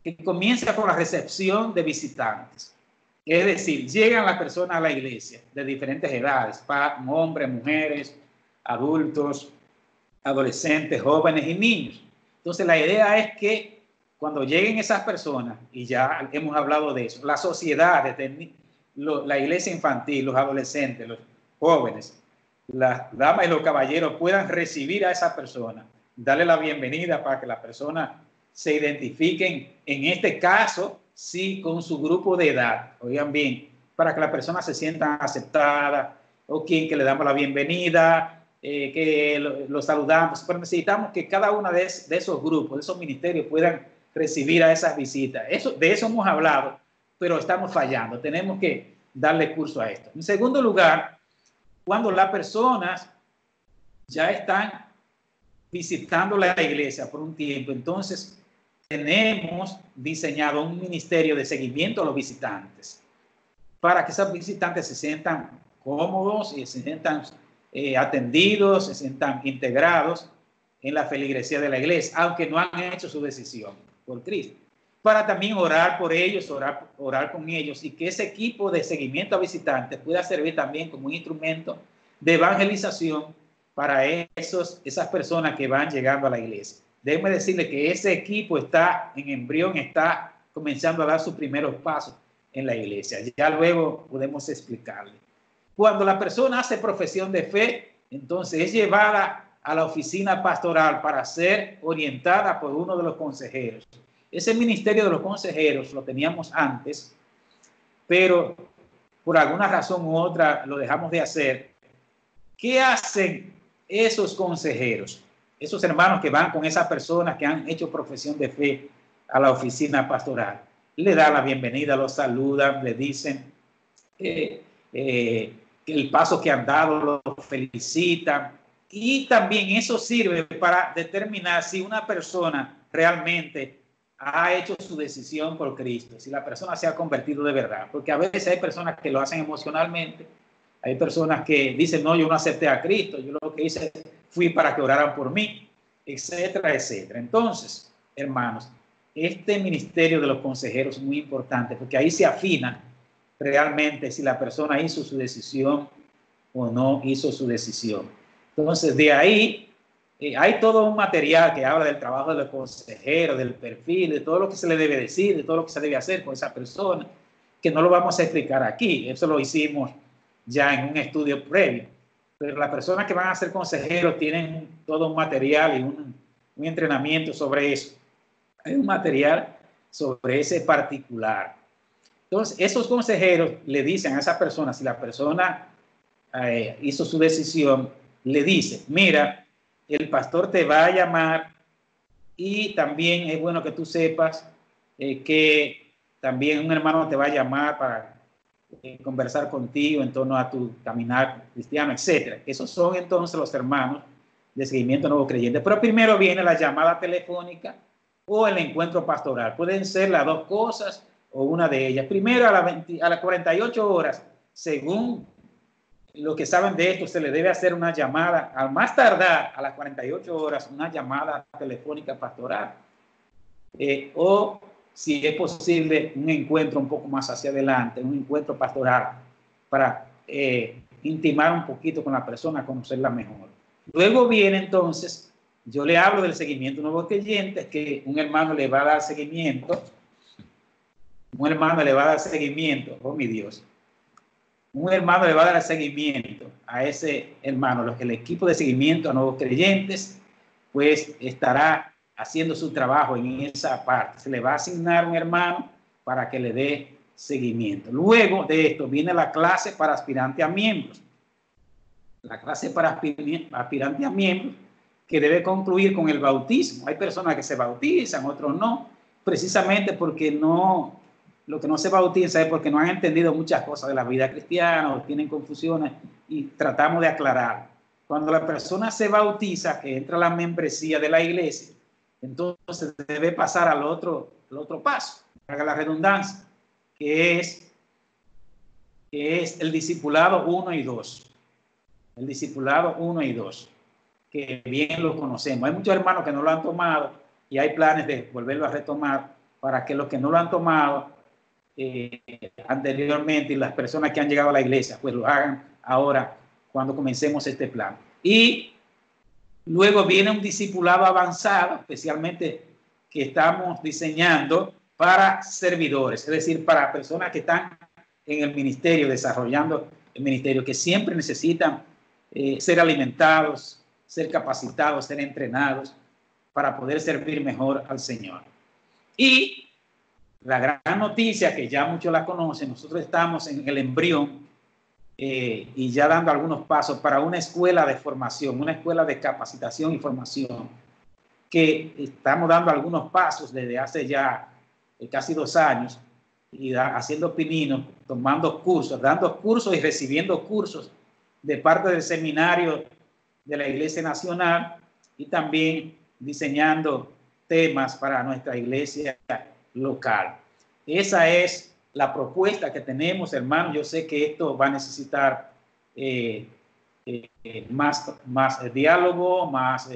que comienza con la recepción de visitantes. Es decir, llegan las personas a la iglesia de diferentes edades, hombres, mujeres, adultos, adolescentes, jóvenes y niños. Entonces la idea es que cuando lleguen esas personas, y ya hemos hablado de eso, la sociedad, la iglesia infantil, los adolescentes, los jóvenes, las damas y los caballeros puedan recibir a esa persona, darle la bienvenida para que la persona se identifiquen, en este caso, sí, con su grupo de edad, oigan bien, para que la persona se sienta aceptada, o quien que le damos la bienvenida, que lo saludamos, pero necesitamos que cada uno de esos grupos, de esos ministerios puedan recibir a esas visitas. De eso hemos hablado, pero estamos fallando, tenemos que darle curso a esto. En segundo lugar, cuando las personas ya están visitando la iglesia por un tiempo, entonces tenemos diseñado un ministerio de seguimiento a los visitantes para que esos visitantes se sientan cómodos y se sientan atendidos, se sientan integrados en la feligresía de la iglesia, aunque no han hecho su decisión por Cristo. Para también orar por ellos, orar con ellos, y que ese equipo de seguimiento a visitantes pueda servir también como un instrumento de evangelización para esas personas que van llegando a la iglesia. Déjenme decirle que ese equipo está en embrión, está comenzando a dar sus primeros pasos en la iglesia. Ya luego podemos explicarle. Cuando la persona hace profesión de fe, entonces es llevada a la oficina pastoral para ser orientada por uno de los consejeros. Ese ministerio de los consejeros lo teníamos antes, pero por alguna razón u otra lo dejamos de hacer. ¿Qué hacen esos consejeros? Esos hermanos que van con esas personas que han hecho profesión de fe a la oficina pastoral. Le dan la bienvenida, los saludan, le dicen el paso que han dado, los felicitan. Y también eso sirve para determinar si una persona realmente ha hecho su decisión por Cristo, si la persona se ha convertido de verdad. Porque a veces hay personas que lo hacen emocionalmente, hay personas que dicen, no, yo no acepté a Cristo, yo lo que hice fui para que oraran por mí, etcétera, etcétera. Entonces, hermanos, este ministerio de los consejeros es muy importante porque ahí se afina realmente si la persona hizo su decisión o no hizo su decisión. Entonces, de ahí hay todo un material que habla del trabajo de los consejeros, del perfil, de todo lo que se le debe decir, de todo lo que se debe hacer con esa persona, que no lo vamos a explicar aquí. Eso lo hicimos ya en un estudio previo. Pero las personas que van a ser consejeros tienen todo un material y un entrenamiento sobre eso. Hay un material sobre ese particular. Entonces, esos consejeros le dicen a esa persona, si la persona hizo su decisión, le dice, mira, el pastor te va a llamar y también es bueno que tú sepas que también un hermano te va a llamar para conversar contigo en torno a tu caminar cristiano, etcétera. Esos son entonces los hermanos de seguimiento nuevo creyente. Pero primero viene la llamada telefónica o el encuentro pastoral. Pueden ser las dos cosas o una de ellas. Primero a las 48 horas, según lo que saben de esto, se le debe hacer una llamada, al más tardar a las 48 horas, una llamada telefónica pastoral. O si es posible, un encuentro un poco más hacia adelante, un encuentro pastoral, para intimar un poquito con la persona, conocerla mejor. Luego viene entonces, yo le hablo del seguimiento nuevo creyente, que un hermano le va a dar seguimiento, oh mi Dios, un hermano le va a dar seguimiento a ese hermano, el equipo de seguimiento a nuevos creyentes, pues estará haciendo su trabajo en esa parte. Se le va a asignar un hermano para que le dé seguimiento. Luego de esto viene la clase para aspirante a miembros. La clase para aspirante a miembros, que debe concluir con el bautismo. Hay personas que se bautizan, otros no, precisamente porque lo que no se bautiza es porque no han entendido muchas cosas de la vida cristiana o tienen confusiones, y tratamos de aclarar. Cuando la persona se bautiza, que entra a la membresía de la iglesia, entonces debe pasar al otro paso, haga la redundancia, que es el discipulado 1 y 2. El discipulado 1 y 2, que bien lo conocemos. Hay muchos hermanos que no lo han tomado y hay planes de volverlo a retomar para que los que no lo han tomado anteriormente y las personas que han llegado a la iglesia pues lo hagan ahora cuando comencemos este plan. Y luego viene un discipulado avanzado, especialmente que estamos diseñando para servidores, es decir, para personas que están en el ministerio, desarrollando el ministerio, que siempre necesitan ser alimentados, ser capacitados, ser entrenados para poder servir mejor al Señor. Y la gran noticia, que ya muchos la conocen, nosotros estamos en el embrión y ya dando algunos pasos para una escuela de formación, una escuela de capacitación y formación, que estamos dando algunos pasos desde hace ya casi 2 años, y haciendo pininos, tomando cursos, dando cursos y recibiendo cursos de parte del seminario de la Iglesia Nacional, y también diseñando temas para nuestra iglesia local. Esa es la propuesta que tenemos, hermanos. Yo sé que esto va a necesitar más diálogo, más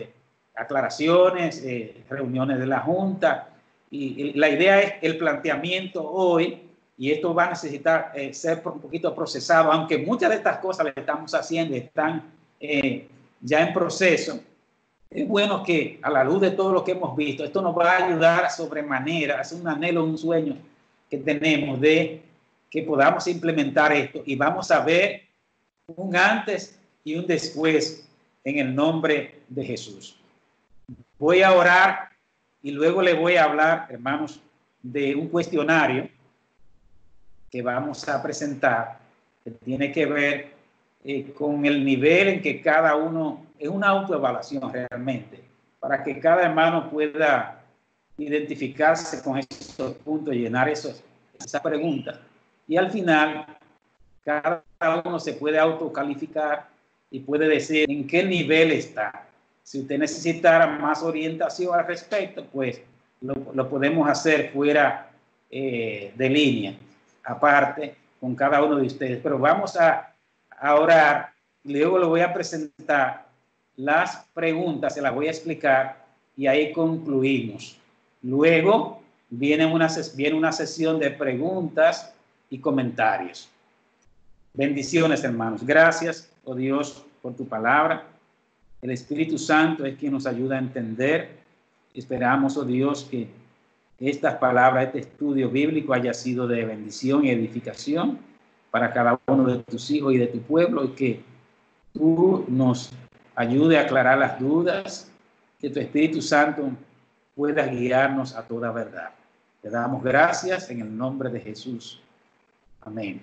aclaraciones, reuniones de la Junta, y la idea es el planteamiento hoy, y esto va a necesitar ser un poquito procesado, aunque muchas de estas cosas las estamos haciendo, están ya en proceso. Es bueno que a la luz de todo lo que hemos visto, esto nos va a ayudar sobremanera. Es un anhelo, un sueño que tenemos de que podamos implementar esto, y vamos a ver un antes y un después en el nombre de Jesús. Voy a orar y luego le voy a hablar, hermanos, de un cuestionario que vamos a presentar, que tiene que ver con el nivel en que cada uno, es una autoevaluación realmente, para que cada hermano pueda identificarse con esos puntos, llenar esas preguntas, y al final cada uno se puede autocalificar y puede decir en qué nivel está. Si usted necesitara más orientación al respecto, pues lo podemos hacer fuera de línea, aparte con cada uno de ustedes. Pero vamos a orar, luego le voy a presentar las preguntas, se las voy a explicar y ahí concluimos. Luego viene una sesión de preguntas y comentarios. Bendiciones, hermanos. Gracias, oh Dios, por tu palabra. El Espíritu Santo es quien nos ayuda a entender. Esperamos, oh Dios, que estas palabras, este estudio bíblico haya sido de bendición y edificación para cada uno de tus hijos y de tu pueblo, y que tú nos ayude a aclarar las dudas, que tu Espíritu Santo pueda guiarnos a toda verdad. Te damos gracias en el nombre de Jesús. Amén.